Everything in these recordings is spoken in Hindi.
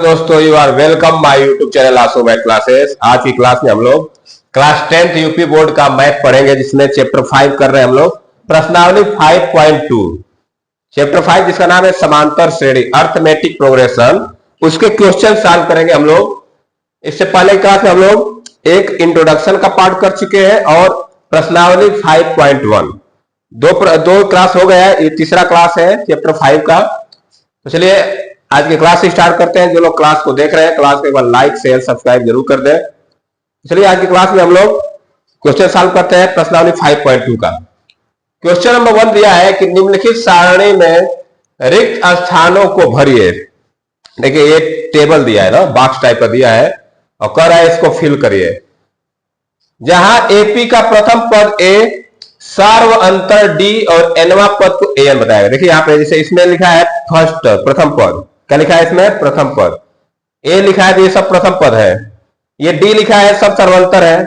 दोस्तों, you are welcome my YouTube channel आसो मैथ क्लासेस। आज की क्लास में हम लोग क्लास 10th यूपी बोर्ड का मैथ पढ़ेंगे, जिसमें चैप्टर 5 कर रहे हैं हम लोग प्रश्नावली 5.2। चैप्टर 5 जिसका नाम है समांतर श्रेणी अर्थमेटिक प्रोग्रेशन, उसके क्वेश्चन सॉल्व करेंगे हम लोग। इससे पहले क्लास में हम लोग एक इंट्रोडक्शन का पार्ट कर चुके हैं और प्रश्नावली 5.1 दो क्लास हो गया है। ये तीसरा क्लास है चैप्टर 5 का। तो चलिए आज की क्लास स्टार्ट करते हैं। जो लोग क्लास को देख रहे हैं, क्लास को एक बार लाइक शेयर सब्सक्राइब जरूर कर दें। चलिए आज की क्लास में हम लोग क्वेश्चन सॉल्व करते हैं प्रश्नावली 5.2 का। क्वेश्चन नंबर 1 दिया है कि निम्नलिखित सारणी में रिक्त स्थानों को भरिए। देखिए ये टेबल दिया है ना, बॉक्स टाइप का दिया है और कह रहा है इसको फिल करिए। जहां एपी का प्रथम पद ए, सार्व अंतर डी और एनवा पद को एन बताएगा। देखिए यहाँ पे जैसे इसमें लिखा है फर्स्ट प्रथम पद, क्या लिखा है इसमें प्रथम पद, ए लिखा है तो ये सब प्रथम पद है, ये डी लिखा है सब सर्वांतर है,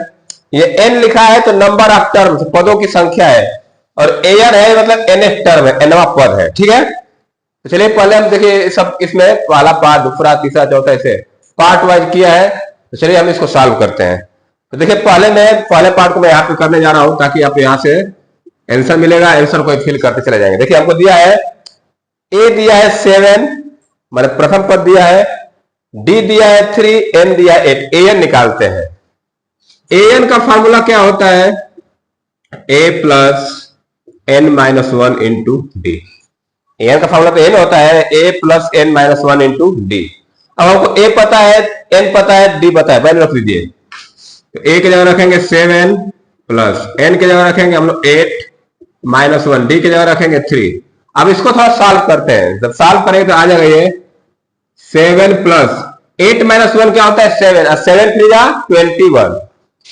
ये एन लिखा है तो नंबर ऑफ टर्म पदों की संख्या है, और एन है मतलब एन टर्म है, एनवा पद है। ठीक है, तो चलिए पहले हम देखिए सब इसमें पहला पार्ट दूसरा तीसरा चौथा ऐसे पार्ट वाइज किया है। तो चलिए हम इसको सॉल्व करते हैं। तो देखिए पहले पार्ट को मैं यहाँ पे करने जा रहा हूं ताकि आप यहाँ से आंसर मिलेगा, आंसर को फिल करते चले जाएंगे। देखिए हमको दिया है ए दिया है 7 मतलब प्रथम पद दिया है, डी दिया है 3, एन दिया है 8। एन निकालते हैं। एन का फॉर्मूला क्या होता है, A plus N minus 1 into D. N का फॉर्मूला तो एन होता है, A plus N minus 1 into D. अब हमको ए पता है, एन पता है, डी पता है, पहले रख दीजिए। तो ए की जगह रखेंगे 7 प्लस एन की जगह रखेंगे हम लोग 8 माइनस 1, डी की जगह रखेंगे 3। अब इसको थोड़ा सॉल्व करते हैं। जब सॉल्व करेंगे तो आ जाएगा ये 7 प्लस 8 माइनस 1 क्या होता है 7, और 7 3 जा 21,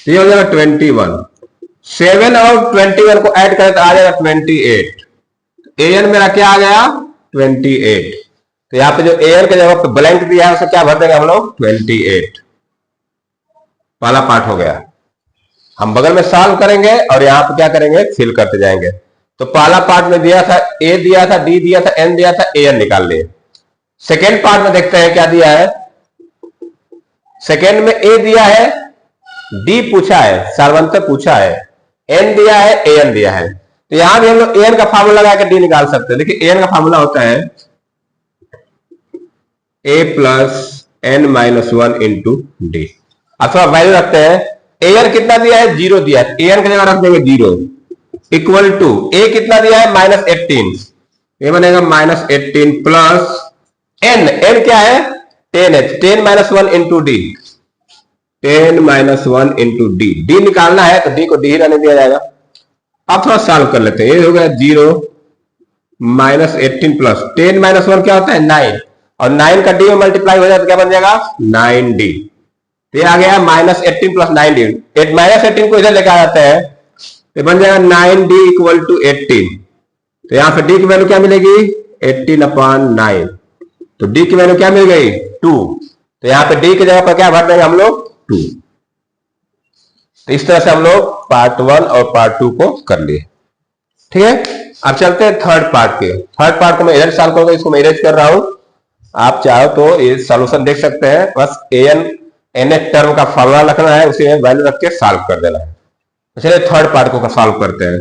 ये हो जाएगा 21। 7 और 21 को ऐड करें तो आ जाएगा 28। एन मेरा क्या आ गया 28। तो यहाँ पे जो एन के जगह पे ब्लैंक दिया है उसे क्या भर देंगे हम लोग 28। पहला पार्ट हो गया। हम बगल में सॉल्व करेंगे और यहाँ पे क्या करेंगे फिल करते जाएंगे। तो पहला पार्ट में दिया था ए दिया था, डी दिया था, एन दिया था, एन निकाल लिए। सेकेंड पार्ट में देखते हैं क्या दिया है। सेकेंड में ए दिया है, डी पूछा है, सर्वांतर पूछा है, एन दिया है, एन दिया है। तो यहां भी हम लोग एन का फार्मूला लगा के डी निकाल सकते हैं। देखिए एन का फार्मूला होता है A plus N minus 1 into D. अब थोड़ा वैल्यू रखते हैं। एन कितना दिया है 0 दिया है, एन की जगह रख देंगे 0 इक्वल टू ए कितना दिया है -18, ये बनेगा -18 प्लस एन, एन क्या है 10 है, 10 minus 1 into D, 10 minus 1 into D. D निकालना है तो डी को डी रहने दिया जाएगा। अब थोड़ा सॉल्व कर लेते हैं। ये हो गया 0 -18 प्लस 10 माइनस 1 क्या होता है 9, और 9 का डी में मल्टीप्लाई हो जाए तो क्या बन जाएगा 9d। ये आ गया -18 प्लस 9d। -18 को इधर लेकर आ जाते हैं तो बन जाएगा 9d इक्वल टू 18। तो यहां पे d की वैल्यू क्या मिलेगी 18/9। तो d की वैल्यू क्या मिल गई 2। तो यहां पे d की जगह पर क्या भर देंगे हम लोग 2। तो इस तरह से हम लोग पार्ट 1 और पार्ट 2 को कर लिए। ठीक है, अब चलते हैं थर्ड पार्ट के। थर्ड पार्ट को मैं इधर सॉल्व करूंगा, इसको मैं इरेज कर रहा हूं। आप चाहो तो ये सॉल्यूशन देख सकते हैं। बस एन टर्म का फॉर्मूला रखना है, उसे वैल्यू रख के सॉल्व कर देना है। चलिए थर्ड पार्ट को सॉल्व करते हैं।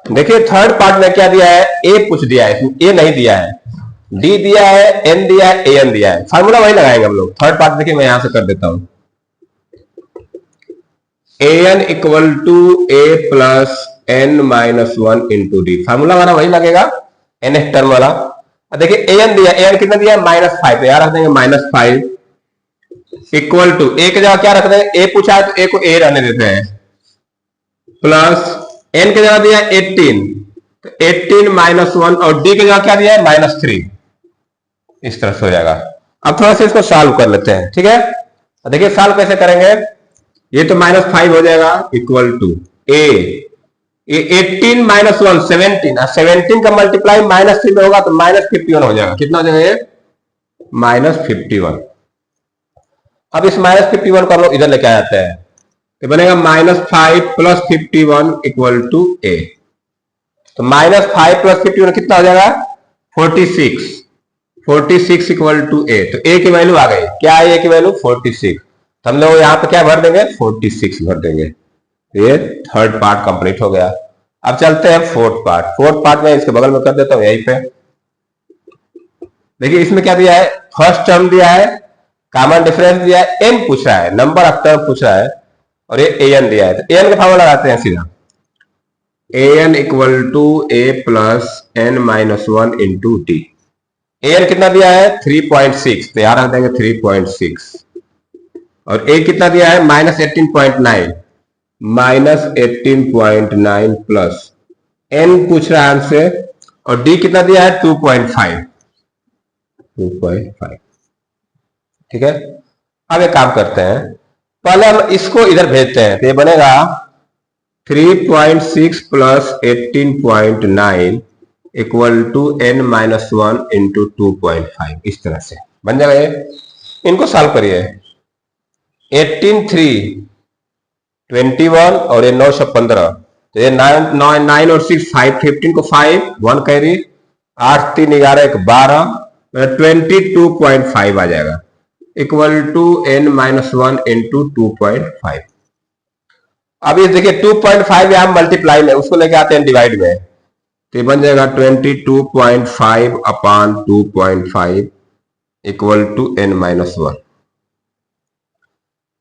देखिए थर्ड पार्ट में क्या दिया है, ए पूछ दिया है, ए नहीं दिया है, डी दिया है, एन दिया है, एन दिया है। फार्मूला वही लगाएंगे हम लोग। थर्ड पार्ट देखिए मैं यहां से कर देता हूं। N equal to A plus N minus 1 into d. Formula हमारा वही लगेगा एन टर्म वाला। देखिए एन दिया, एन कितना दिया -5, तो यार रख देंगे -5 इक्वल टू ए की जगह क्या रख देंगे, ए पूछा है तो ए को ए रहने देते हैं, प्लस एन की जगह दिया 18 तो 18 माइनस 1, और डी की जगह क्या दिया है -3। इस तरह से हो जाएगा। अब थोड़ा सा इसको सॉल्व कर लेते हैं। ठीक है, देखिए सॉल्व कैसे करेंगे। ये तो -5 हो जाएगा इक्वल टू ए, ये 18 माइनस 1 17, 17 का मल्टीप्लाई -3 में होगा तो -51 हो जाएगा। कितना हो जाएगा ये -51। अब इस -51 को हम लोग इधर लेके आ जाते हैं तो बनेगा -5 प्लस 51 इक्वल टू ए। तो -5 + 51 कितना हो जाएगा 46। 46 इक्वल टू ए, तो ए की वैल्यू आ गई। क्या है ए की वैल्यू 46। तो हम लोग यहाँ पे क्या भर देंगे 46 भर देंगे। ये थर्ड पार्ट कंप्लीट हो गया। अब चलते हैं फोर्थ पार्ट। फोर्थ पार्ट में इसके बगल में कर देता हूं यहीं पे। देखिए इसमें क्या दिया है, फर्स्ट टर्म दिया है, कॉमन डिफरेंस दिया है, एन पूछ रहा है, नंबर ऑफ टर्म पूछ रहा है, और ये एन दिया है। तो एन का फॉर्मूला लगाते हैं सीधा, n equal to A plus N minus 1 into D. N कितना दिया है 3.6, तो यहां रख देंगे 3.6, और ए कितना दिया है -18.9, -18.9 प्लस एन पूछ रहा है हमसे, और डी कितना दिया है 2.5। ठीक है। अब एक काम करते हैं, पहले हम इसको इधर भेजते हैं, तो ये बनेगा 3.6 plus 18.9 equal to n minus 1 into 2.5। इस तरह से बन जाएगा ये। इनको सॉल्व करिए। 18 3 21 और ये 9 से 15, तो ये 9 और 6 5, 15 को 5 1 कैरी, 8 3 11 1 12, 22.5 आ जाएगा equal to n minus 1 into 2.5। अब ये देखिए 2.5 यहां मल्टीप्लाई में, उसको लेके आते हैं डिवाइड में, तो ये बन जाएगा 22.5 upon 2.5 equal to n minus 1।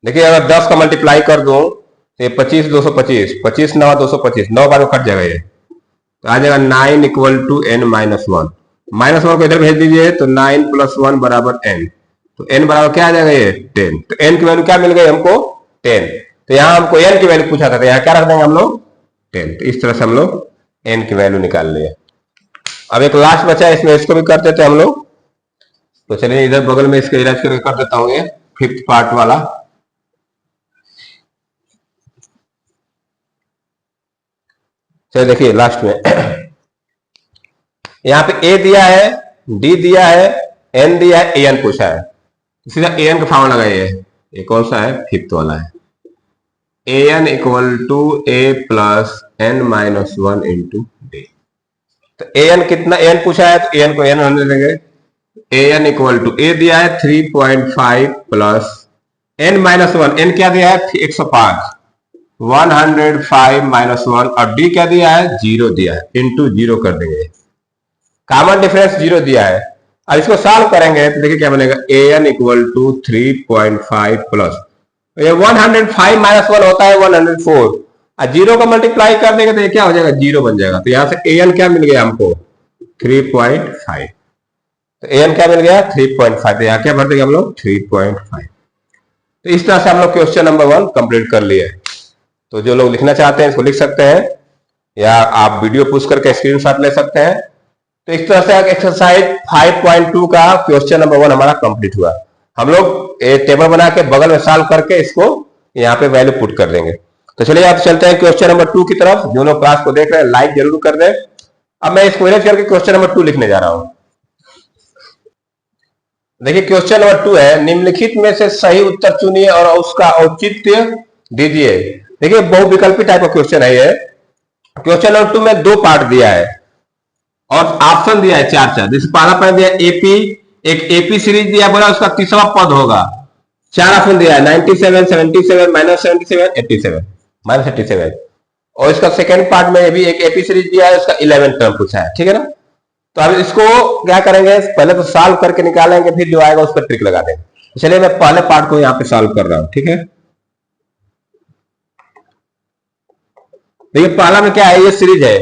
देखिए अगर 10 का मल्टीप्लाई कर दूं तो ये 25 225, 25 9 225, 9 बार में कट जाएगा ये, तो आ जाएगा 9 equal to n minus 1। Minus 1 को इधर भेज दीजिए, तो 9 प्लस 1 बराबर n, तो n बराबर क्या आ जाएगा ये 10। तो n की वैल्यू क्या मिल गई हमको 10। तो यहां हमको n की वैल्यू पूछा था, तो यहां क्या रख देंगे हम लोग 10। तो इस तरह से हम लोग n की वैल्यू निकाल लिए। अब एक लास्ट बचा है, इसमें इसको भी कर देते हैं हम लोग। तो चलिए इधर बगल में इसके इलाज करके कर देता हूँ ये फिफ्थ पार्ट वाला। चलिए देखिए लास्ट में यहाँ पे a दिया है, d दिया है, n दिया है, an पूछा है, सीधा an का फॉर्मूला लगाइए। ये कौन सा है फिफ्थ वाला है, an equal to a plus n minus 1 into d. तो an कितना, n पूछा है तो an को n होने देंगे। an इक्वल टू a दिया है 3.5 प्लस n माइनस 1, n क्या दिया है 105, 105 माइनस 1, और d क्या दिया है 0 दिया है, इंटू 0 कर देंगे। कॉमन डिफरेंस 0 दिया है। अब इसको सॉल्व करेंगे तो देखिए क्या बनेगा, an इक्वल टू 3.5 प्लस ये 105 माइनस 1 होता है 104, और 0 का मल्टीप्लाई कर देंगे तो ये क्या हो जाएगा 0 बन जाएगा। तो यहां से an क्या मिल गया हमको 3.5, तो an क्या मिल गया 3.5, तो यहाँ क्या भर देंगे हम लोग 3.5। तो इस तरह से हम लोग क्वेश्चन नंबर 1 कंप्लीट कर लिए। तो जो लोग लिखना चाहते हैं इसको लिख सकते हैं, या आप वीडियो पुश करके स्क्रीनशॉट ले सकते हैं। तो इस तरह से एक्सरसाइज 5.2 का क्वेश्चन नंबर 1 हमारा कंप्लीट हुआ। हम लोग एक टेबल बना के बगल में सॉल्व करके इसको यहाँ पे वैल्यू पुट कर देंगे। तो चलिए आप चलते हैं क्वेश्चन नंबर 2 की तरफ। जो लोग क्लास को देख रहे हैं लाइक जरूर कर दें। अब मैं इसको इरेज करके क्वेश्चन नंबर 2 लिखने जा रहा हूं। देखिए क्वेश्चन नंबर 2 है, निम्नलिखित में से सही उत्तर चुनिए और उसका औचित्य दीजिए। देखिए बहुविकल्पी टाइप का क्वेश्चन है ये। क्वेश्चन नंबर 2 में 2 पार्ट दिया है और ऑप्शन दिया है 4-4। जैसे पहला पार्ट दिया एपी, एक एपी सीरीज दिया, बोला उसका तीसरा पद होगा। 4 ऑप्शन दिया है 97, 77, -77, 87, -87, और इसका सेकेंड पार्ट में भी एक एपी सीरीज दिया है, उसका 11 टर्म पूछा है। ठीक है ना। तो अब इसको क्या करेंगे, पहले तो सॉल्व करके निकालेंगे, फिर जो आएगा उस पर ट्रिक लगा देंगे। चलिए मैं पहले पार्ट को यहाँ पे सॉल्व कर रहा हूं। ठीक है, देखिए पहला में क्या है, ये सीरीज है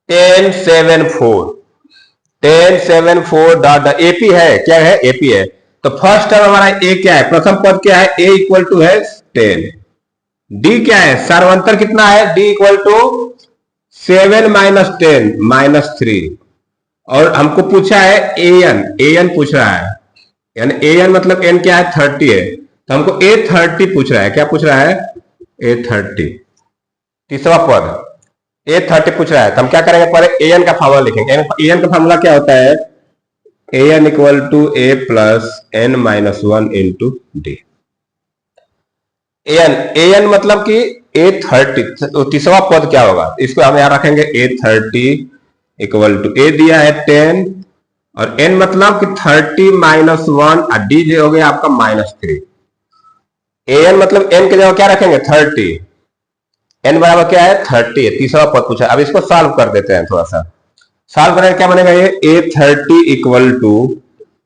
10 7 4, 10 7 4 डॉट एपी है। क्या है एपी है। तो फर्स्ट टर्म हमारा ए क्या है, प्रथम पद क्या है, ए इक्वल टू है 10। डी क्या है, सर्वांतर कितना है, डी इक्वल टू 7 माइनस 10 -3, और हमको पूछा है एन पूछ रहा है, यानी एन मतलब एन क्या है 30 है, तो हमको ए 30 पूछ रहा है। क्या पूछ रहा है ए 30, तीसरा पद ए 30 पूछ रहा है। तो हम क्या करेंगे, पहले एन का फॉर्मूला लिखेंगे। एन का फॉर्मूला क्या होता है, n equal to A plus N minus 1 into d. मतलब कि ए 30, तो तीसरा पद क्या होगा, इसको हम यहां रखेंगे ए 30 इक्वल टू ए दिया है 10 और n मतलब कि 30 -1 और d जो हो गया आपका -3। an मतलब n की जगह क्या रखेंगे 30, n बराबर क्या है 30 है, तीसरा पद पूछा। अब इसको सॉल्व कर देते हैं, थोड़ा सा सॉल्व करेंगे क्या बनेगा ये a30 इक्वल टू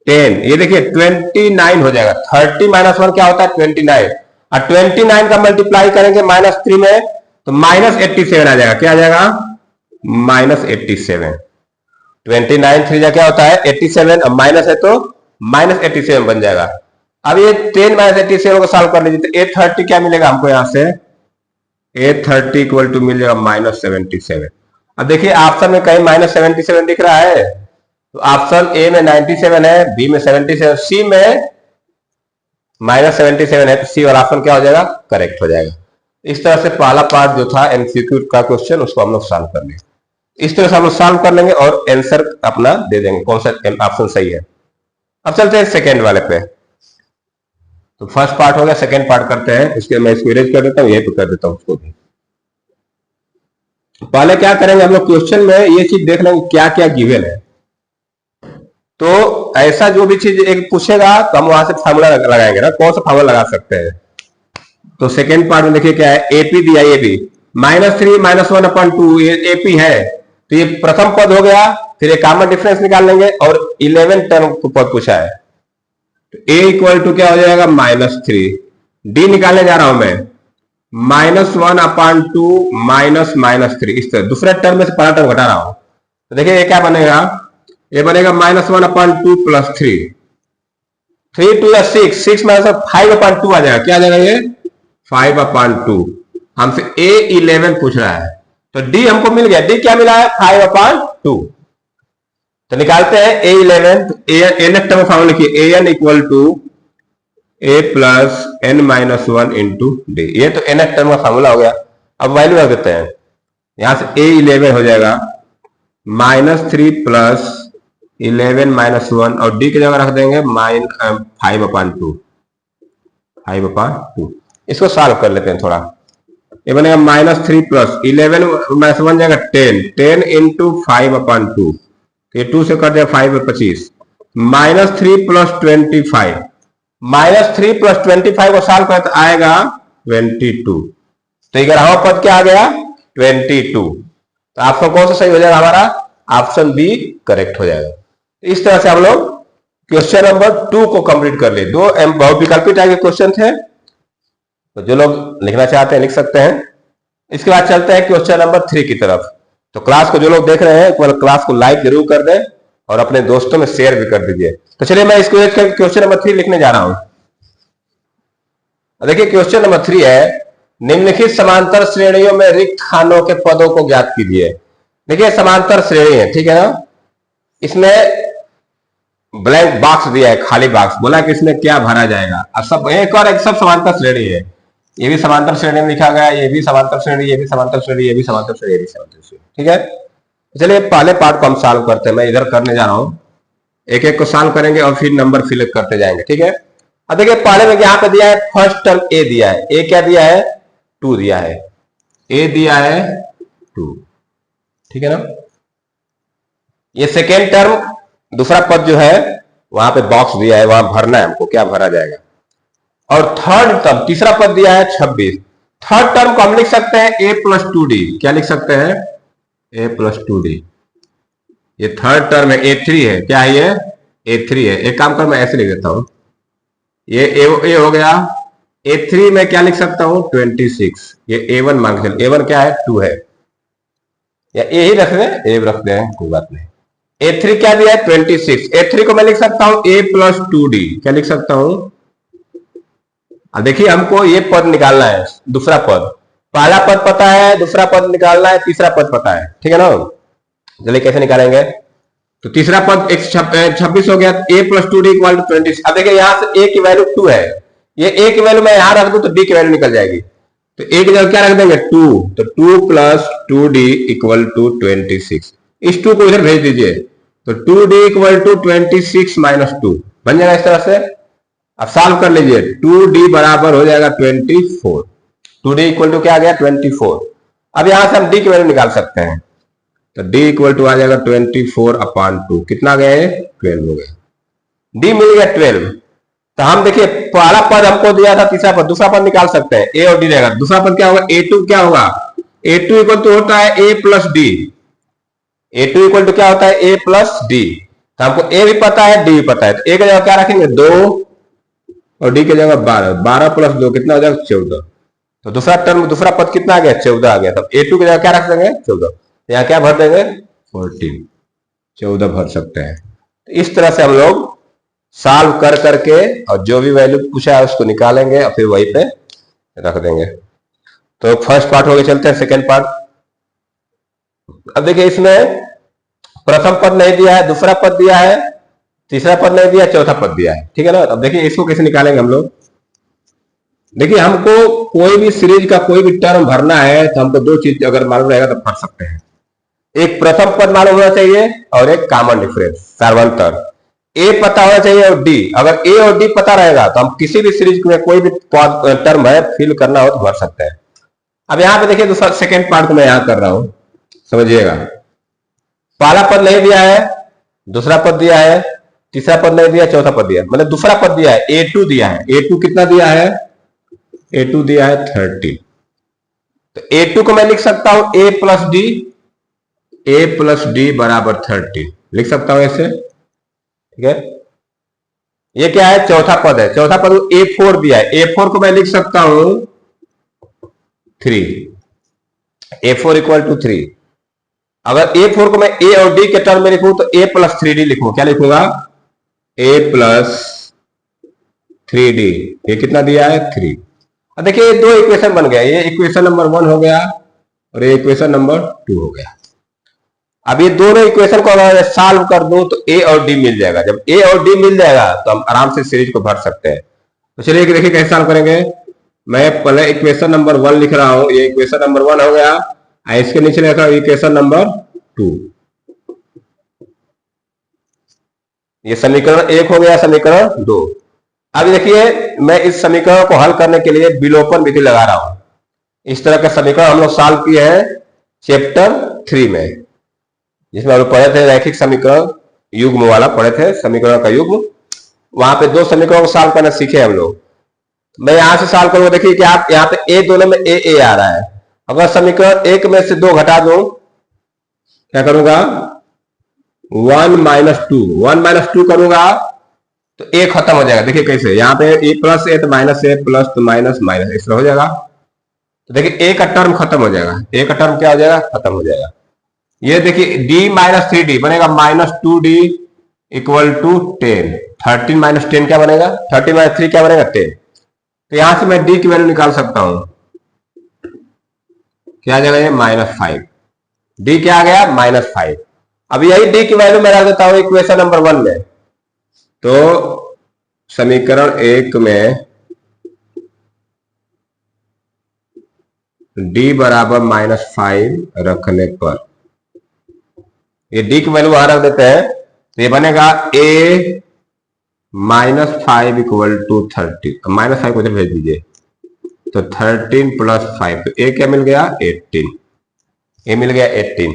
10, ये देखिए 29 हो जाएगा। 30 -1 क्या होता है 29 और 29 का मल्टीप्लाई करेंगे -3 में तो -87 आ जाएगा। क्या आ जाएगा -87। 29 3 जा क्या होता है 87 और माइनस है तो -87 बन जाएगा। अब ये 10 -87 को सॉल्व कर लीजिए तो a30 क्या मिलेगा हमको यहां से a30 इक्वल टू मिल जाएगा -77। अब देखिए ऑप्शन में कहीं -77 दिख रहा है तो ऑप्शन ए में 97 है, बी में 77, सी में -77 है तो सी वाला ऑप्शन क्या हो जाएगा करेक्ट हो जाएगा। इस तरह से पहला पार्ट जो था एमसीक्यू का क्वेश्चन उसको हम लोग सॉल्व कर लेंगे। इस तरह से हम लोग सॉल्व कर लेंगे और आंसर अपना दे देंगे कौन सा ऑप्शन सही है। अब चलते हैं सेकेंड वाले पे। तो फर्स्ट पार्ट हो गया, सेकेंड पार्ट करते हैं। इसके मैं इसको इरेज कर देता हूँ, यही पे कर देता हूँ उसको भी। पहले क्या करेंगे हम लोग क्वेश्चन में ये चीज देख लेंगे क्या क्या गिवन है। तो ऐसा जो भी चीज एक पूछेगा तो हम वहां से फार्मूला लगाएंगे ना, कौन सा फार्मूला लगा सकते हैं। तो सेकेंड पार्ट में देखिए क्या है एपी दिया, ये भी -3 -1/2 ये एपी है तो ये प्रथम पद हो गया। फिर एक कॉमन डिफरेंस निकाल लेंगे और 11 टर्म को पद पूछा है तो a इक्वल टू क्या हो जाएगा -3। d निकालने जा रहा हूं मैं -1/2 -3। इस तरह दूसरे टर्म में से पहला टर्म घटा रहा हूं तो देखिए ये क्या बनेगा, ये बनेगा -1/2 + 3 3 2 6 6 5/2 आ जाएगा। क्या आ जाएगा ये 5/2। हमसे a11 पूछ रहा है तो d हमको मिल गया। d क्या मिला है 5/2। तो निकालते हैं a11 तो n टर्म फॉर्मूला लिखिए an equal to a plus n-1 into d. ये तो n टर्म का फॉर्मूला हो गया। अब वैल्यू रख देते हैं, यहां से a11 हो जाएगा -3 + 11 -1 और d की जगह रख देंगे 5/2। इसको सॉल्व कर लेते हैं थोड़ा। ये बनेगा -3 + 11 -1 जाएगा 10 इंटू 5/2। ये 2 से कट जाएगा 5 25 -3 + 25 -3 + 25 को सॉल्व करें तो आएगा 22। तो 11वां पद क्या आ गया 22। तो ऑप्शन कौन सा सही हो जाएगा हमारा ऑप्शन बी करेक्ट हो जाएगा। इस तरह से हम लोग क्वेश्चन नंबर 2 को कंप्लीट कर लिए। दो बहुविकल्पी टाइप के क्वेश्चन थे तो जो लोग लिखना चाहते हैं लिख सकते हैं। इसके बाद चलते हैं क्वेश्चन नंबर 3 की तरफ। तो क्लास को जो लोग देख रहे हैं क्लास को लाइक जरूर कर दें और अपने दोस्तों में शेयर भी कर दीजिए। तो चलिए मैं इसको क्वेश्चन नंबर 3 लिखने जा रहा हूं। देखिए क्वेश्चन नंबर 3 है निम्नलिखित समांतर श्रेणियों में रिक्त खानों के पदों को ज्ञात कीजिए। देखिए समांतर श्रेणी है, ठीक है ना, इसमें ब्लैंक बॉक्स दिया है, खाली बॉक्स, बोला कि इसमें क्या भरा जाएगा। अब सब एक और एक सब समांतर श्रेणी है, ये भी समांतर श्रेणी में लिखा गया, ये भी समांतर श्रेणी, ये भी समांतर श्रेणी, ये भी समांतर श्रेणी, ये भी समांतर श्रेणी, ठीक है। चलिए पहले पार्ट को हम सॉल्व करते हैं। मैं इधर करने जा रहा हूं, एक एक को सॉल्व करेंगे और फिर नंबर फिल करते जाएंगे, ठीक है। अब देखिए पहले में यहाँ पे दिया है फर्स्ट टर्म ए दिया है, ए क्या दिया है 2 दिया है, ए दिया है 2, ठीक है ना। ये सेकेंड टर्म दूसरा पद जो है वहां पे बॉक्स दिया है, वहां भरना है हमको, क्या भरा जाएगा। और थर्ड टर्म तीसरा पद दिया है 26। थर्ड टर्म को हम लिख सकते हैं a + 2d। क्या लिख सकते हैं a + 2d। ये थर्ड टर्म है a3 है, क्या है ये a3 है। एक काम कर मैं ऐसे लिख देता हूं, ये a हो गया। a3 में क्या लिख सकता हूं 26। ये a1 मान के चल, a1 क्या है 2 है, या a ही रख दें, a रख दें कोई बात नहीं। a3 क्या दिया है 26। a3 को मैं लिख सकता हूं a + 2d। क्या लिख सकता हूं, अब देखिए हमको ये पद निकालना है, दूसरा पद, पहला पद पता है, दूसरा पद निकालना है, तीसरा पद पता है, ठीक है ना। चलिए कैसे निकालेंगे। तो तीसरा पद 26 हो गया, a + 2d = 26। अब देखिए यहां से a की वैल्यू 2 है, ये a की वैल्यू मैं यहां रख दूं तो d की वैल्यू निकल जाएगी। तो a की जगह क्या रख देंगे 2, तो 2 + 2d = 26। इस 2 को इधर भेज दीजिए तो 2d = 26 - 2 बन जाएगा इस तरह से। अब सॉल्व कर लीजिए, 2d बराबर हो जाएगा 24। 2d = क्या आ गया 24। अब यहां से हम d की वैल्यू निकाल सकते हैं। तो डी इक्वल टू आ जाएगा 24/2। कितना गए? 12 हो गया। डी मिल गया 12। तो हम देखिए पहला पद हमको दिया था, तीसरा पद, दूसरा पद निकाल सकते हैं, ए और डी रहेगा। दूसरा पद क्या होगा? A2 क्या होगा? A2 इक्वल टू होता है A plus d. A2 equal to क्या होता है? A plus d. तो हमको A भी पता है, D भी पता है, तो A की जगह क्या रखेंगे? 2 और D की जगह 12। 12 प्लस 2 कितना हो जाएगा? 14। तो दूसरा टर्म, दूसरा पद कितना आ गया? 14 आ गया। तब A2 की जगह क्या रख देंगे? 14। यहाँ क्या भर देंगे? 14, 14 भर सकते हैं। तो इस तरह से हम लोग सॉल्व कर करके और जो भी वैल्यू पूछा है उसको निकालेंगे और फिर वहीं पे रख देंगे। तो फर्स्ट पार्ट हो गया, चलते हैं सेकेंड पार्ट। अब देखिए इसमें प्रथम पद नहीं दिया है, दूसरा पद दिया है, तीसरा पद नहीं दिया, चौथा पद दिया है, ठीक है ना। अब देखिए इसको कैसे निकालेंगे हम लोग। देखिए हमको कोई भी सीरीज का कोई भी टर्म भरना है तो हमको दो चीज अगर मालूम रहेगा तो भर सकते हैं। एक प्रथम पद मालूम होना चाहिए और एक कॉमन डिफरेंस, सार्वंतर। ए पता होना चाहिए और डी। अगर ए और डी पता रहेगा तो हम किसी भी सीरीज में कोई भी टर्म है फिल करना हो तो भर सकते हैं। अब यहाँ पे देखिए दूसरा सेकेंड पार्ट को मैं यहाँ कर रहा हूं, समझिएगा। पहला पद नहीं दिया है, दूसरा पद दिया है, तीसरा पद नहीं दिया, चौथा पद दिया, मतलब दूसरा पद दिया है, A2 दिया है। A2 कितना दिया है? A2 दिया है 30। तो A2 को मैं लिख सकता हूं A plus D, A plus D बराबर 30 लिख सकता हूं ऐसे, ठीक है। ये क्या है? चौथा पद है। चौथा पद A4 दिया है, A4 को मैं लिख सकता हूं 3, A4 इक्वल टू 3। अगर A4 को मैं A और D के टर्म में लिखूं तो A प्लस 3D लिखूं। क्या लिखूंगा? A plus 3D। ये कितना दिया है? 3। अब देखिए दो इक्वेशन बन गया, ये इक्वेशन नंबर 1 हो गया और ये इक्वेशन नंबर 2 हो गया। अब ये दोनों इक्वेशन को अगर सॉल्व कर दूं तो A और D मिल जाएगा। जब A और D मिल जाएगा तो हम आराम से सीरीज को भर सकते हैं। तो चलिए देखिए कैसे सॉल्व करेंगे। मैं पहले इक्वेशन नंबर 1 लिख रहा हूं, ये इक्वेशन नंबर 1 हो गया। इसके नीचे लिखा इक्वेशन नंबर 2। ये समीकरण 1 हो गया, समीकरण 2। अब देखिए मैं इस समीकरण को हल करने के लिए विलोपन विधि लगा रहा हूं। इस तरह के समीकरण हम लोग सॉल्व किए हैं चैप्टर 3 में, जिसमें हम लोग पढ़े थे रैखिक समीकरण युग्म वाला पढ़े थे, समीकरण का युग्म। वहां पे दो समीकरणों को सॉल्व करना सीखे हम लोग। मैं यहां से सॉल्व करूंगा। देखिए कि आप यहाँ पे ए दोनों में ए आ रहा है। अगर समीकरण 1 में से 2 घटा दूं, क्या करूंगा? 1 माइनस 2, 1 माइनस 2 करूंगा तो ए खत्म हो जाएगा। देखिए कैसे, यहाँ पे ए प्लस ए तो माइनस ए प्लस तो माइनस माइनस, इस तरह हो जाएगा। तो देखिए ए का टर्म खत्म हो जाएगा, ए का टर्म क्या हो जाएगा? खत्म हो जाएगा। ये देखिए d माइनस 3d बनेगा minus 2d equal to 10। 13 minus 10 क्या बनेगा? 13 माइनस 3 क्या बनेगा? 10। तो यहां से मैं d की वैल्यू निकाल सकता हूं। क्या आ जाएगा? ये -5। d क्या आ गया? -5। अब यही d की वैल्यू मैं रख देता हूं इक्वेशन नंबर 1 में। तो समीकरण 1 में d बराबर -5 रखने पर ये d की वैल्यू वहां रख देते हैं, तो ये बनेगा a -5 इक्वल टू 30। -5 को भेज दीजिए तो 13 प्लस 5, तो a क्या मिल गया? 18। a मिल गया 18।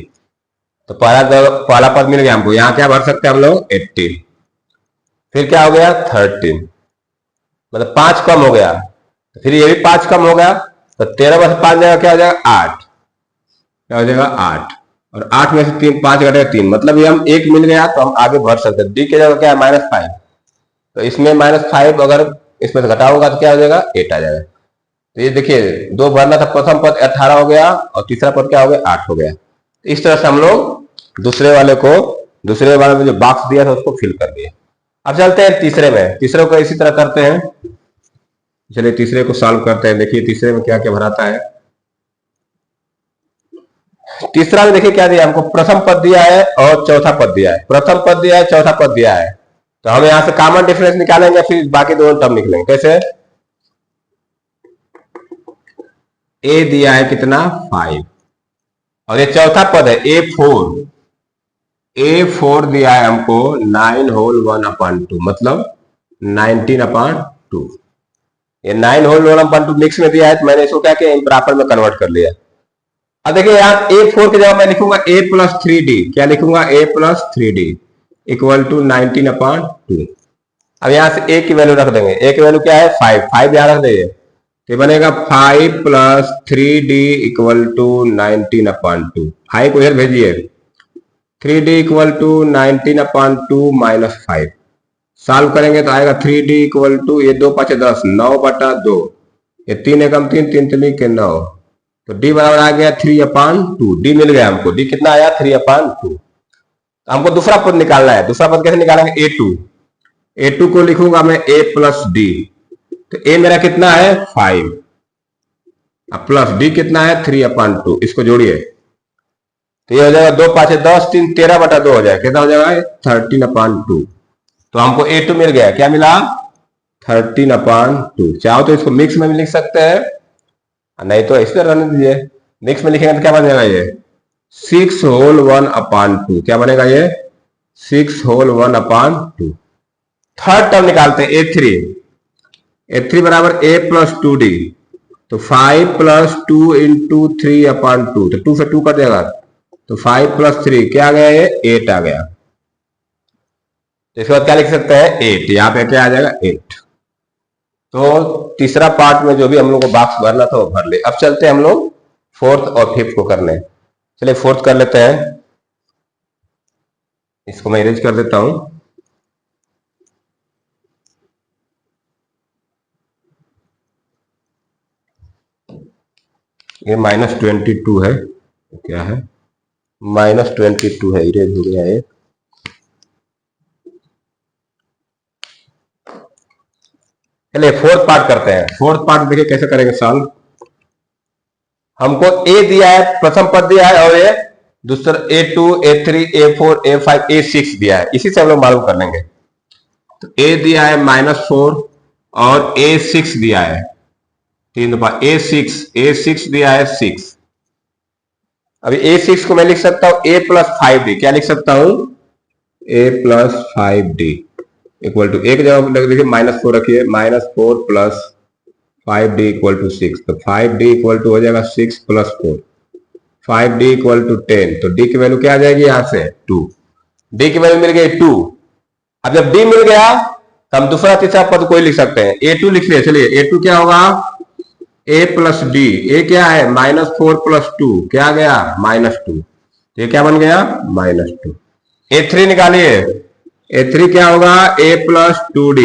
तो पहला पद मिल गया हमको। यहां क्या भर सकते हैं हम लोग? 18। फिर क्या हो गया? 13, मतलब 5 कम हो गया, तो फिर ये भी 5 कम हो गया, तो 13 में से 5 जाएगा, क्या हो जाएगा? 8। क्या हो जाएगा? 8। और 8 में से 3 5 घटेगा 3, मतलब ये हम 1 मिल गया तो हम आगे भर सकते हैं। डी की जगह क्या है? -5। तो इसमें -5 अगर इसमें से घटा होगा तो क्या हो जाएगा? 8 आ जाएगा। तो ये देखिए 2 भरना था, प्रथम पद 18 हो गया और तीसरा पद क्या हो गया? 8 हो गया। तो इस तरह से हम लोग दूसरे वाले में जो बॉक्स दिया था उसको फिल कर दिए। अब चलते हैं तीसरे में। तीसरे को इसी तरह करते हैं। चलिए तीसरे को सॉल्व करते हैं। देखिए तीसरे में क्या क्या भराता है। तीसरा में देखिए क्या दिया हमको? प्रथम पद दिया है और चौथा पद दिया है। प्रथम पद दिया है, चौथा पद दिया है, तो हम यहां से कॉमन डिफरेंस निकालेंगे, फिर बाकी दोनों टर्म निकलेंगे। कैसे? a दिया है कितना? 5 और ये चौथा पद है A4। A4 दिया है हमको 9 होल 1/2, मतलब 19/2। ये 9 होल 1/2 मिक्स में दिया है, तो मैंने इसको क्या किया? इम्प्रॉपर में कन्वर्ट कर लिया। अब देखिए यहाँ A4 के जगह मैं लिखूंगा A प्लस 3D। क्या लिखूंगा? A plus 3D equal to 19/2। अब यहां से A की वैल्यू रख देंगे। A की वैल्यू क्या है? 5 यहां रख देंगे तो बनेगा 5 प्लस 3D इक्वल टू 19/2। 5 को इधर भेजिए। 3D equal to 19/2 minus 5 solve करेंगे तो आएगा 3D इक्वल टू, ये 2 5 10, 9/2, ये 3 एकम 3, 3 3 के 9, तो D बराबर आ गया 3/2। D मिल गया हमको। D कितना आया? 3/2। हमको दूसरा पद निकालना है। दूसरा पद कैसे निकालेंगे? A2। A2 को लिखूंगा मैं A प्लस D। तो A मेरा कितना है? 5 प्लस D कितना है? 3/2। इसको जोड़िए तो ये हो जाएगा 2 5 10, 3 13/2 हो जाएगा। कितना हो जाएगा? 13/2। तो हमको A2 मिल गया। क्या मिला? 13/2। चाहो तो इसको मिक्स में भी लिख सकते हैं, नहीं तो इस तरह रहने दीजिए। मिक्स में लिखेंगे तो क्या बन जाएगा? ये 6 होल 1/2। क्या बनेगा? ये 6 होल 1/2। थर्ड टर्म निकालते हैं A3। A3 बराबर A प्लस 2D, तो 5 प्लस 2 इंटू 3/2, तो 2 से 2 कर देगा तो 5 प्लस 3 क्या आ गया? ये 8 आ गया। तो इसके बाद क्या लिख सकते हैं? 8। यहाँ पे क्या आ जाएगा? 8। तो तीसरा पार्ट में जो भी हम लोग को बॉक्स भरना था वो भर ले। अब चलते हैं हम लोग फोर्थ और फिफ्थ को करने। चलिए फोर्थ कर लेते हैं। इसको मैं इरेज कर देता हूं। ये -22 है। क्या है? -22 है। इरेज हो गया है। चलिए फोर्थ पार्ट करते हैं। फोर्थ पार्ट देखिए कैसे करेंगे सॉल्व। हमको A दिया है, प्रथम पद दिया है, और ये दूसरा A2 A3 A4 A5 A6 दिया है। इसी से हम लोग मालूम कर लेंगे। तो A दिया है -4 और A6 दिया है 3 A6 दिया है 6। अभी A6 को मैं लिख सकता हूं A प्लस 5D। क्या लिख सकता हूं? A plus 5D equal to, एक जगह लग लीजिए -4 रखिए, -4 प्लस 5D इक्वल टू 6। तो 5D इक्वल टू हो जाएगा 6 प्लस 4, 5D इक्वल टू 10। तो D की वैल्यू क्या आ जाएगी? यहां से 2। D की वैल्यू मिल गई 2। अब जब D मिल गया तो हम दूसरा तीसरा पद कोई लिख सकते हैं। A2 लिख लिया। चलिए A2 क्या होगा? A plus D। A क्या है? -4 प्लस 2 क्या आ गया? -2। ये क्या बन गया? -2। A3 निकालिए। A3 क्या होगा? A plus 2D,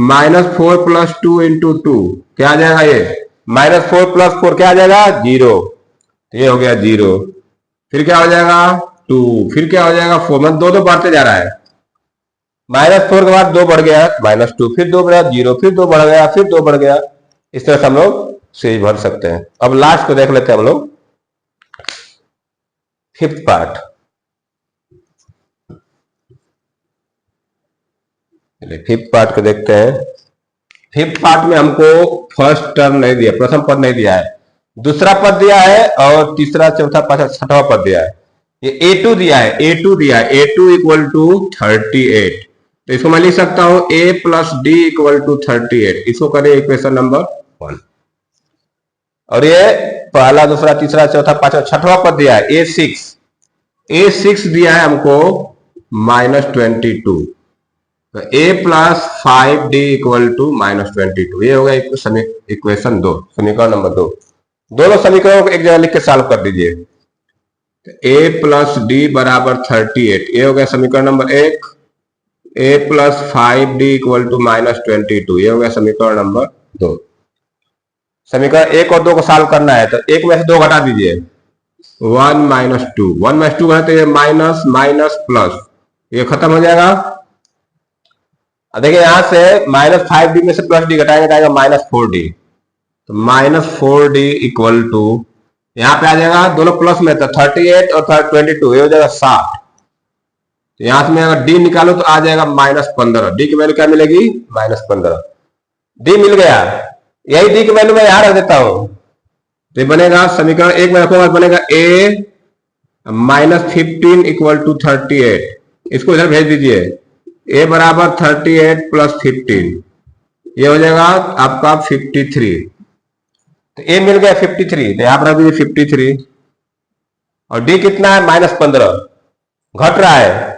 -4 plus 2 into 2 क्या आ जाएगा? ये -4 प्लस 4 क्या आ जाएगा? 0। ये हो गया 0। फिर क्या हो जाएगा? 2। फिर क्या हो जाएगा? 4। मतलब 2 2 बढ़ते जा रहा है। -4 के बाद 2 बढ़ गया -2, फिर 2 बढ़ा 0, फिर 2 बढ़ गया, फिर 2 बढ़ गया। इस तरह से हम लोग सीरीज भर सकते हैं। अब लास्ट को देख लेते हैं हम लोग, फिफ्थ पार्ट। फिफ्थ पार्ट को देखते हैं। फिफ्थ पार्ट में हमको फर्स्ट टर्म नहीं दिया, प्रथम पद नहीं दिया है, दूसरा पद दिया है और तीसरा चौथा पांचवा छठवां पद दिया है। ये A2 दिया है। A2 दिया है। A2 equal to 38। तो इसको मैं लिख सकता हूं A plus D equal to 38। इसको करिए इक्वेशन नंबर 1। और ये पहला दूसरा तीसरा चौथा पांचवा छठवां पद दिया है A6। A6 दिया है हमको -22। तो A plus 5D equal to -22। ये हो गया इक्वेशन 2, समीकरण नंबर 2। दोनों समीकरणों को एक जगह लिख के सॉल्व कर दीजिए। तो A प्लस D बराबर 38। ये हो गया समीकरण number 1। A plus 5D equal to -22। ये हो गया समीकरण नंबर 2। समीकरण 1 और 2 को सॉल्व करना है तो 1 में से 2 घटा दीजिए। 1 - 2, 1 - 2 घटाते ये माइनस माइनस प्लस, ये खत्म हो जाएगा। देखिए यहां से -5D में से +D घटाएंगे तो आएगा -4D। तो -4D इक्वल टू, यहां पे आ जाएगा दोनों प्लस में, तो 38 और 22, ये हो जाएगा 60। तो यहां से मैं अगर D निकालू तो आ जाएगा -15। D की वैल्यू क्या मिलेगी? -15। D मिल गया। यही D की वैल्यू मैं यहां रख देता हूं तो ये बनेगा समीकरण 1 में रखूंगा, बनेगा A -15 इक्वल टू 38। इसको इधर भेज दीजिए। A बराबर 38 प्लस 15, ये हो जाएगा आपका 53। तो ए मिल गया 53, तो यहां पर अभी 53, और डी कितना है -15, घट रहा है।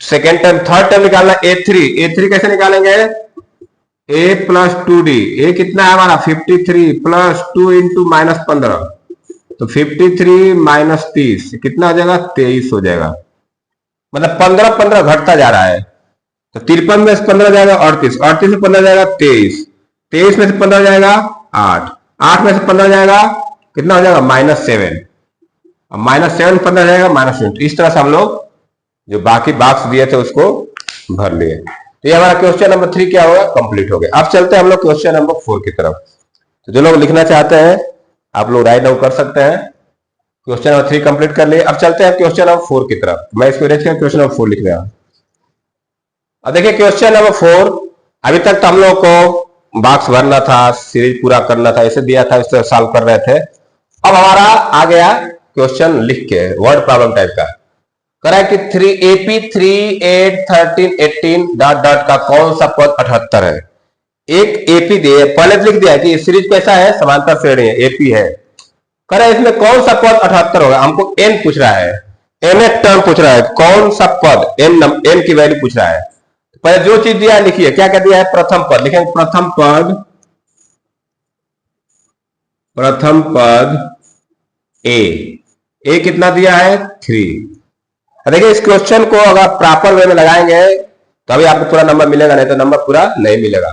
सेकेंड टर्म, थर्ड टर्म निकालना A3, A3 कैसे निकालेंगे? A प्लस 2D, ए कितना है हमारा 53 प्लस 2 इंटू -15, तो 53 माइनस 30 कितना हो जाएगा? 23 हो जाएगा। मतलब 15 घटता जा रहा है। तो 53 में से 15 जाएगा 38, 38 में 15 जाएगा 23, 23 में से 15 जाएगा 8, 8 में से 15 जाएगा कितना हो जाएगा? -7, और -7 15 जाएगा -7। इस तरह से हम लोग जो बाकी बॉक्स दिए थे उसको भर लिए। तो ये हमारा क्वेश्चन नंबर 3 क्या होगा? कंप्लीट हो गया। अब चलते हैं हम लोग क्वेश्चन नंबर 4 की तरफ। तो जो लोग लिखना चाहते हैं आप लोग राइट डाउन कर सकते हैं। क्वेश्चन नंबर 3 कंप्लीट कर लिए। अब चलते हैं क्वेश्चन नंबर 4 की तरफ। मैं इसको क्वेश्चन नंबर 4 लिख रहा हूं। अब देखिए क्वेश्चन नंबर 4, अभी तक तो हम लोग को बॉक्स भरना था, सीरीज पूरा करना था, इसे दिया था, इसे सॉल्व कर रहे थे। अब हमारा आ गया क्वेश्चन लिख के वर्ड प्रॉब्लम टाइप का। करा कि 3AP 3 8 13 18 डॉट डॉट का कौन सा पद 78 है? एक एपी दिए, पहले लिख दिया कि सीरीज कैसा है? समांतर श्रेणी है, एपी है। करा इसमें कौन सा पद 78 होगा? हमको एन पूछ रहा है, nth टर्म पूछ रहा है, कौन सा पद एन की वैल्यू पूछ रहा है। पहले जो चीज दिया है लिखिए, क्या क्या दिया है? प्रथम पद लिखेंगे, प्रथम पद ए कितना दिया है? 3। देखिए इस क्वेश्चन को अगर प्रॉपर वे में लगाएंगे तो अभी आपको पूरा नंबर मिलेगा, नहीं तो नंबर पूरा नहीं मिलेगा।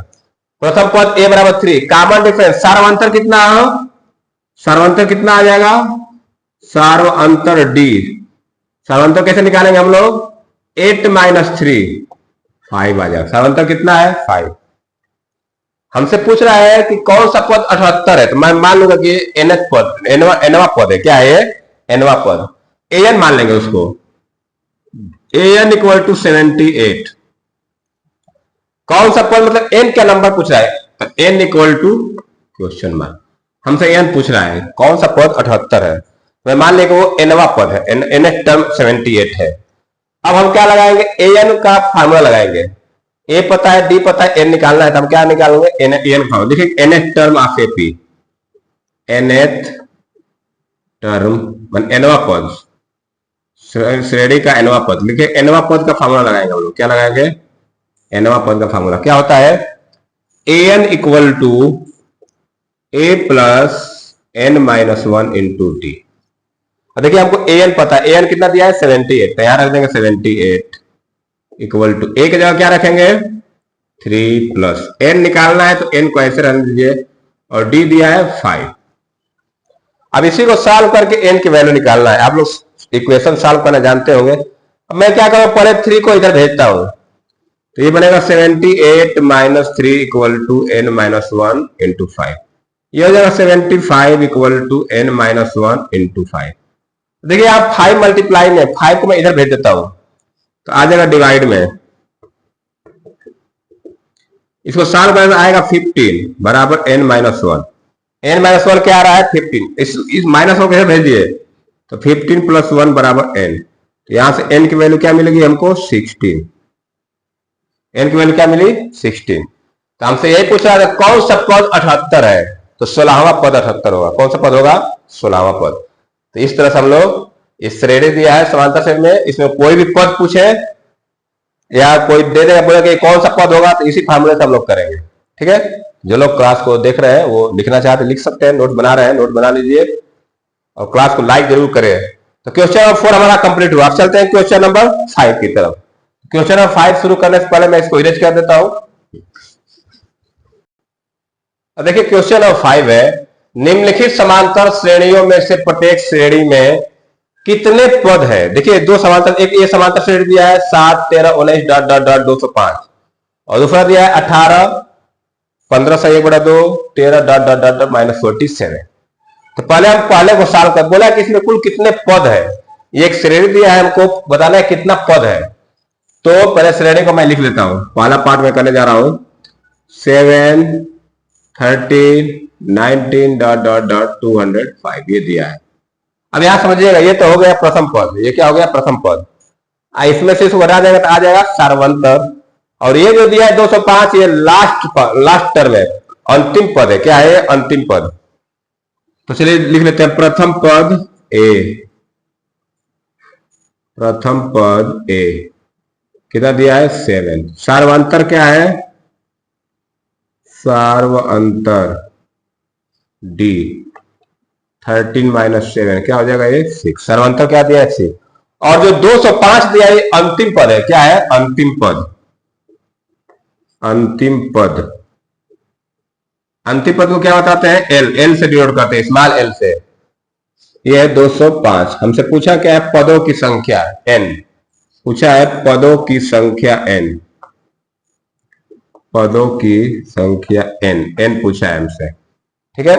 प्रथम पद ए बराबर 3, कॉमन डिफरेंस, सार्वअंतर कितना है? सार्वअंतर कितना आ जाएगा? सार्वअंतर डी। सार्वअंतर कैसे निकालेंगे हम लोग? 8 - 3 5 आ जाएगा। सार्वअंतर कितना है? 5। हमसे पूछ रहा है कि कौन सा पद 78 है, तो मैं मान लूंगा कि nth पद, एनवा पद है। क्या है? एनवा पद। an मान लेंगे उसको, an इक्वल टू 78। कौन सा पद मतलब n क्या नंबर पूछ रहा है? तो n equal to question mark, हमसे n पूछ रहा है कौन सा पद 78 है। मैं मान लेंगे वो nवा पद है, nth टर्म 78 है। अब हम क्या लगाएंगे? an का फार्मूला लगाएंगे। ए पता है, डी पता है, एन निकालना है, तो हम क्या निकालेंगे? N formula. देखिए nth term of AP, nth term मान एनवा पद, श्रेणी का एनवा पद। लिखिए एनवा पद का फार्मूला लगाएंगे हम लोग। क्या लगाएंगे? एनवा पद का फार्मूला क्या होता है? an equal to A plus n minus 1 into d. देखिए हमको an पता है, an कितना दिया है? 78, तो यहां रख देंगे 78 इक्वल टू ए की जगह क्या रखेंगे? 3 प्लस n निकालना है तो n को ऐसे रख दीजिए, और d दिया है 5। अब इसी को सॉल्व करके n की वैल्यू निकालना है। आप लोग इक्वेशन सॉल्व करना जानते होंगे। अब मैं क्या करूं? पहले 3 को इधर भेजता हूं, तो ये बनेगा 78 - 3 equal to n minus 1 into 5। ये हो जाएगा 75 equal to n minus 1 into 5। देखिए आप 5 मल्टीप्लाई में 5 को मैं इधर भेज देता हूं, तो आ जाएगा डिवाइड में। इसको सॉल्व करना आएगा 15 बराबर n माइनस 1। n माइनस 1 क्या आ रहा है? 15। इस माइनस को कैसे भेज दिए? तो 15 प्लस 1 बराबर n। तो यहां से n की वैल्यू क्या मिलेगी हमको? 16। n की वैल्यू क्या मिली? 16। तो हमसे यही पूछ रहा है कौन सा पद 78 है, तो 16वां पद 78 होगा। कौन सा पद होगा? 16वां पद। तो इस तरह से हम लोग इस श्रेणी दिया है समांतर श्रेणी में, इसमें कोई भी पद पूछे या कोई दे देगा बोले कि कौन सा पद होगा, तो इसी फार्मूले से हम लोग करेंगे। ठीक है, जो लोग क्लास को देख रहे हैं वो लिखना चाहते लिख सकते हैं, नोट बना रहे हैं नोट बना लीजिए, और क्लास को लाइक जरूर करें। तो क्वेश्चन नंबर 4 हमारा कंप्लीट हुआ। अब चलते हैं क्वेश्चन नंबर 5 की तरफ। क्वेश्चन नंबर 5 शुरू करने से पहले मैं इसको इरेज कर देता हूं। देखिए क्वेश्चन नंबर 5 है, निम्नलिखित समांतर श्रेणियों में से प्रत्येक श्रेणी में कितने पद है? देखिए दो समांतर, एक ये समांतर श्रेणी दिया है 7 13 19 डॉट डॉट डॉट 205, और दूसरा दिया है 18 15 से 1/2 13 डॉट डॉट डॉट माइनस 47। तो पहले हम पहले को सॉल्व कर, बोला कि इसमें कुल कितने पद है। ये एक श्रेणी दिया है, हमको बताना है कितना पद है। तो पहले श्रेणी को मैं लिख लेता हूं, पहला पार्ट में करने जा रहा हूं। 7 13 19 डॉट डॉट डॉट 205 ये दिया है। अब यहां समझिएगा, ये तो हो गया प्रथम पद। ये क्या हो गया? प्रथम पद। इसमें से इसको हटा देगा तो आ जाएगा सार्वंतर। और ये जो दिया है 205 ये लास्ट टर्म है, अंतिम पद है। क्या है? अंतिम पद। तो चलिए लिख लेते हैं प्रथम पद ए, प्रथम पद ए कितना दिया है 7। सार्वंतर क्या है, सार्वंतर डी 13 माइनस 7 क्या हो जाएगा ये 6। सार्वंतर क्या दिया है 6। और जो 205 दिया है अंतिम पद है, क्या है अंतिम पद, अंतिम पद। अंतिम पद को क्या बताते हैं, एल, एल से डिनोट करते हैं, स्मॉल एल से। ये है 205। हमसे पूछा क्या है पदों की संख्या एन, पूछा है पदों की संख्या एन, पदों की संख्या एन, एन पूछा है हमसे। ठीक है,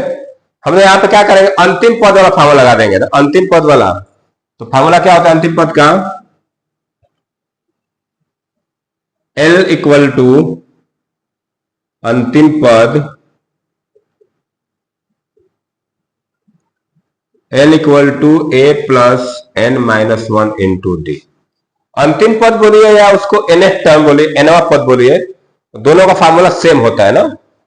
हमने यहां पे क्या करेंगे, अंतिम पद वाला फार्मूला लगा देंगे ना, अंतिम पद वाला। तो फार्मूला क्या होता है अंतिम पद का, एल इक्वल टू अंतिम पद, l equal to A plus N minus 1 into D. अंतिम पद बोलिए या उसको nth टर्म बोलिए, nवा पद बोलिए, दोनों का फार्मूला सेम होता है ना।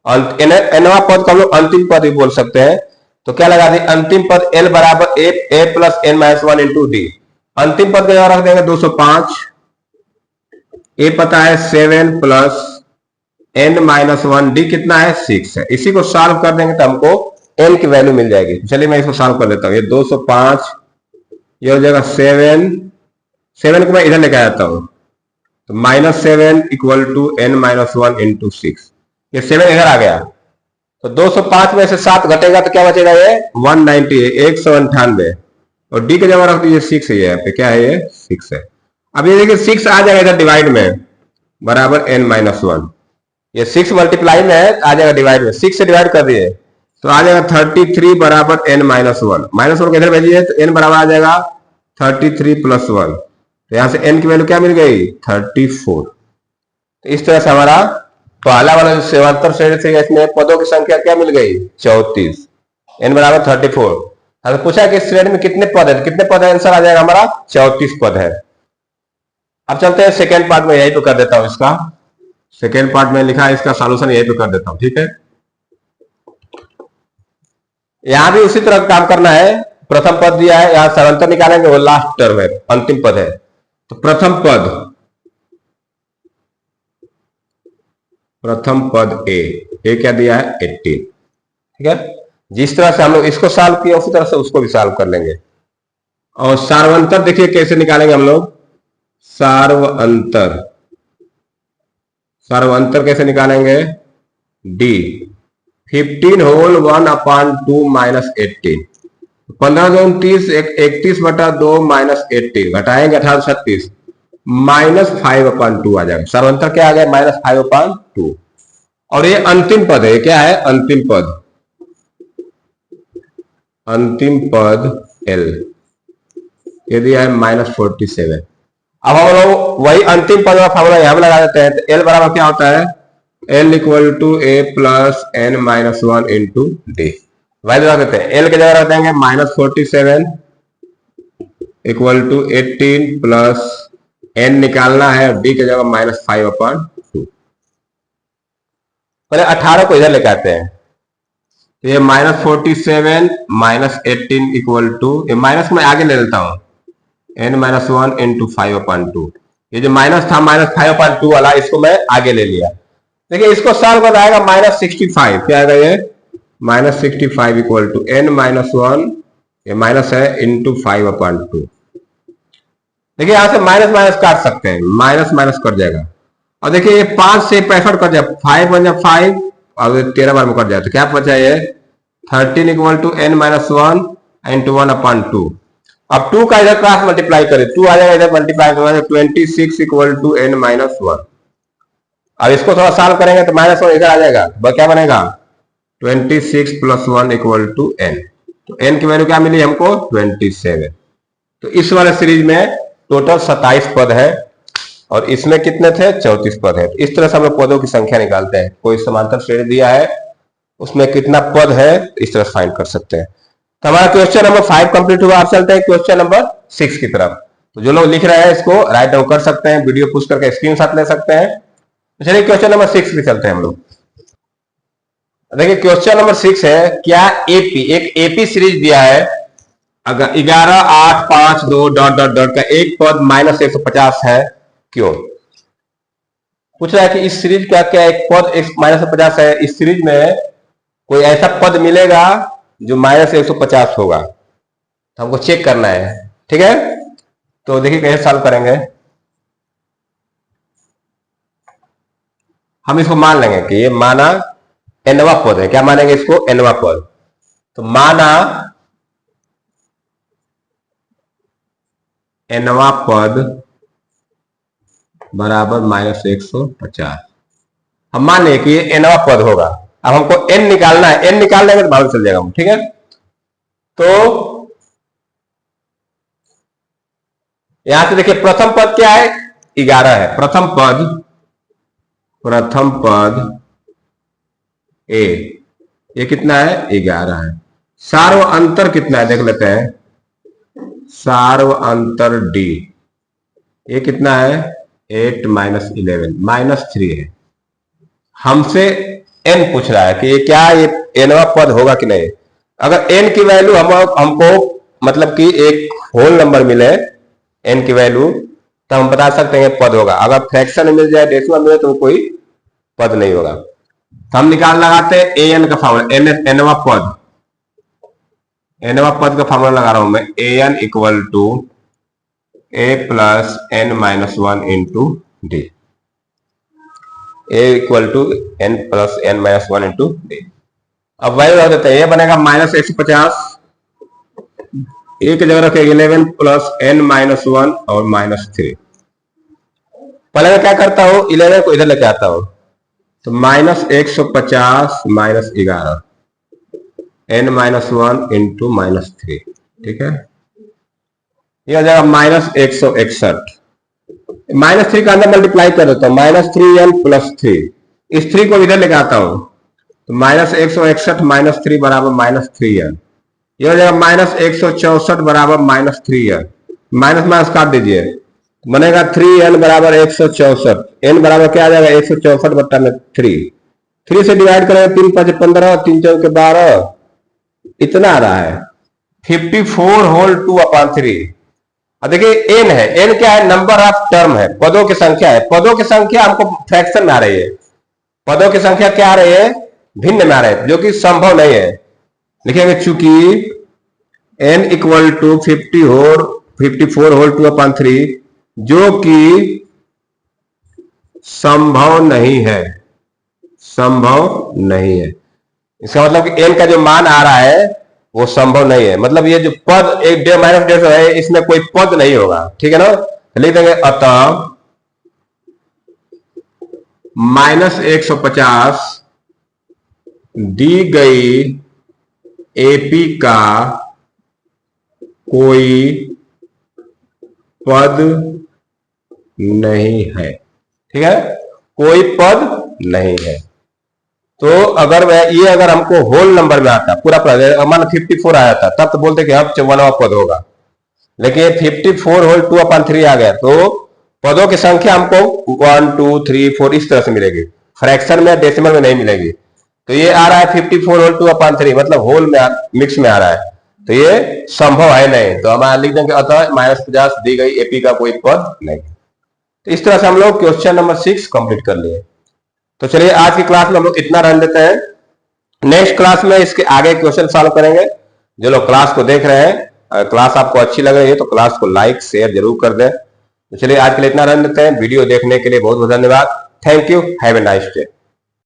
nवा पद को हम लोग अंतिम पद भी बोल सकते हैं। तो क्या लगा दें, अंतिम पद l बराबर A plus N minus 1 into D. अंतिम पद का रख देंगे 205, ए पता है 7 प्लस एन माइनस 1, डी कितना है 6 है। इसी को सॉल्व कर देंगे तो हमको एन की वैल्यू मिल जाएगी। चलिए मैं इसको सॉल्व कर देता हूं, ये 205, ये हो जाएगा 7 को मैं इधर लेके आता हूं, तो -7 equal to n minus 1 into 6, ये 7 इधर आ गया। तो 205 में से 7 घटेगा तो क्या बचेगा, ये 190 है, 198। और डी की जगह रख दीजिए 6 है, यहाँ पे क्या है ये 6 है। अब ये देखिए 6 आ जाएगा इधर डिवाइड में, बराबर एन माइनस 1। ये 6 मल्टीप्लाई में है, आ जाएगा डिवाइड में, 6 से डिवाइड कर दिए तो आ जाएगा 33 बराबर एन माइनस 1। माइनस 1 इधर भेजिए तो एन बराबर आ जाएगा 33 प्लस 1। तो यहां से एन की वैल्यू क्या मिल गई 34। तो इस तरह से हमारा पहला वाला जो सेवांतर श्रेणी थी इसमें पदों की संख्या क्या मिल गई 34, एन बराबर 34। हमें पूछा कि इस श्रेणी में कितने पद है, कितने पद है, आंसर आ जाएगा हमारा 34 पद है। अब चलते हैं सेकेंड पार्ट में, यही पे कर देता हूं इसका, सेकेंड पार्ट में लिखा है इसका सॉल्यूशन यही पे कर देता हूं। ठीक है, यहां भी उसी तरह काम करना है। प्रथम पद दिया है, यहां सरंतर निकालेंगे, वो लास्ट टर्म है, अंतिम पद है। तो प्रथम पद, प्रथम पद ए क्या दिया है 18। ठीक है, जिस तरह से हम लोग इसको सॉल्व किए उसी तरह से उसको भी सॉल्व कर लेंगे। और सार्वंतर देखिए कैसे निकालेंगे हम लोग, सार्वंतर, सार्वंतर कैसे निकालेंगे, डी 15 होल 1/2 माइनस 18, 15 2 30, 31 बटा 2 माइनस 18, घटाएंगे 18 36, -5/2 आ जाएगा। सार्वंतर क्या आ गया -5/2। और ये अंतिम पद है, क्या है अंतिम पद, अंतिम पद एल, ये दिया है -47। अब हम लोग वही अंतिम पद का फार्मूला यहां पर लगा देते हैं। तो एल बराबर क्या होता है, l equal to A plus N minus 1 into d. Value रख देते हैं, एल की जगह रख देंगे -47 इक्वल टू 18 प्लस एन निकालना है, डी की जगह -5/2। पहले 18 को इधर लेके आते हैं, तो ये -47 -18 इक्वल टू, ये माइनस में आगे ले लेता हूं, एन माइनस 1 इंटू 5/2। ये जो माइनस था -5/2 वाला, इसको मैं आगे ले लिया। देखिए इसको सॉल्व कर आएगा -65, क्या आएगा ये -65 इक्वल टू एन माइनस 1, ये माइनस है, इंटू 5/2। देखिए यहां से माइनस माइनस काट सकते हैं, माइनस माइनस कट जाएगा। और देखिए ये 5 से 65 कट जाए, 5 बन जाए 5, और 13 बार में कट जाए तो क्या बचा ये 13 equal to n minus 1 into 1/2। अब 2 का इधर क्रॉस मल्टीप्लाई करें, 2 आ जाएगा इधर मल्टीप्लाई करें, 26 इक्वल टू एन माइनस 1। अब इसको थोड़ा सॉल्व करेंगे तो -1 इधर आ जाएगा, क्या बनेगा 26 प्लस 1 इक्वल टू एन। तो एन की वैल्यू क्या मिली हमको 27। तो इस वाले सीरीज में टोटल 27 पद है और इसमें कितने थे 34 पद है। तो इस तरह से हम लोग पदों की संख्या निकालते हैं। कोई समांतर श्रेणी दिया है उसमें कितना पद है इस तरह से फाइंड कर सकते हैं। तो हमारा क्वेश्चन नंबर 5 कंप्लीट हुआ। आप चलते हैं क्वेश्चन नंबर 6 की तरफ। तो जो लोग लिख रहे हैं इसको राइट डाउन कर सकते हैं, वीडियो पुश करके स्क्रीनशॉट ले सकते हैं। चलिए क्वेश्चन नंबर 6 पे चलते हैं हम लोग। देखिए क्वेश्चन नंबर 6 है, क्या एपी, एक एपी सीरीज दिया है, अगर 11 8 5 2 डॉट डॉट डॉट का एक पद -150 है, क्यों? पूछ रहा है कि इस सीरीज का क्या एक पद -150 है, इस सीरीज में कोई ऐसा पद मिलेगा जो -150 होगा, तो हमको चेक करना है। ठीक है, तो देखिए कैसे सॉल्व करेंगे। हम इसको मान लेंगे कि ये माना एनवा पद है। क्या मानेंगे इसको? एनवा पद। तो माना एनवा पद बराबर -150। हम मान लें कि ये एनवा पद होगा। अब हमको एन निकालना है, एन निकाल लेंगे तो मालूम चल जाएगा। ठीक है, तो यहां से देखिए प्रथम पद क्या है? 11 है प्रथम पद, प्रथम पद ए, ये कितना है? 11 है। सार्व अंतर कितना है देख लेते हैं। सार्व अंतर डी, ये कितना है? 8 -11 -3 है। हमसे एन पूछ रहा है कि ये क्या ये एनवा पद होगा कि नहीं। अगर एन की वैल्यू हमको मतलब कि एक होल नंबर मिले एन की वैल्यू, तो हम बता सकते हैं पद होगा। अगर फ्रैक्शन मिल जाए, डेसिमल मिले, तो कोई पद नहीं होगा। तो हम निकाल लगाते हैं ए एन का फॉर्मूला, एनवा पद, एनवा पद का फॉर्मूला लगा रहा हूं मैं। A N equal to A plus N -1 into D, A equal to N plus N -1 into D. अब वैल्यू रख देते हैं, ये बनेगा -150, एक जगह रखे 11 प्लस एन -1 और -3। पहले मैं क्या करता हूं, 11 को इधर लेके आता हूं, तो -150 -11 n -1 इंटू -3। ठीक है, ये हो जाएगा -161। -3 का अंदर मल्टीप्लाई कर देता हूं, -3n + 3, इस 3 को इधर लेके आता हूं, तो -161 -3 बराबर -3n। ये हो जाएगा -164 बराबर -3n। माइनस माइनस काट दीजिए, बनेगा 3n बराबर 164। n बराबर क्या आ जाएगा? 164 बट्टा में 3। 3 से डिवाइड करेंगे, 3 × 5 = 15, 3 × 4 = 12, इतना आ रहा है 54 होल 2/3। अब देखिए n है, n क्या है? नंबर ऑफ टर्म है, पदों की संख्या है। पदों की संख्या हमको फ्रैक्शन में आ रही है, पदों की संख्या क्या आ रही है? भिन्न में आ रही है, जो कि संभव नहीं है। लिखेंगे चूंकि n इक्वल टू 54 होल 2/3, जो कि संभव नहीं है, संभव नहीं है। इसका मतलब कि n का जो मान आ रहा है वो संभव नहीं है। मतलब ये जो पद एक -150 है, इसमें कोई पद नहीं होगा। ठीक है ना, लिख देंगे अतः -150 दी गई एपी का कोई पद नहीं है। ठीक है, कोई पद नहीं है। तो अगर ये अगर हमको होल नंबर में आता, पूरा मान 54 आया था, तब तो बोलते कि अब 54वां पद होगा। लेकिन 54 होल 2/3 आ गया, तो पदों की संख्या हमको 1 2 3 4 इस तरह से मिलेगी, फ्रैक्शन में, डेसिमल में नहीं मिलेगी। तो ये आ रहा है 54 होल 2/3, मतलब होल में मिक्स में आ रहा है, तो ये संभव है नहीं। तो हम लिख देंगे अतः -50 दी गई एपी का कोई पद नहीं। तो इस तरह से हम लोग क्वेश्चन नंबर 6 कंप्लीट कर लिए। तो चलिए आज की क्लास में हम लोग इतना रहने देते हैं। नेक्स्ट क्लास में इसके आगे क्वेश्चन सॉल्व करेंगे। जो लोग क्लास को देख रहे हैं, अगर क्लास आपको अच्छी लग रही है तो क्लास को लाइक शेयर जरूर कर दें। तो चलिए आज के लिए इतना रहने देते हैं। वीडियो देखने के लिए बहुत बहुत धन्यवाद। Thank you, have a nice day.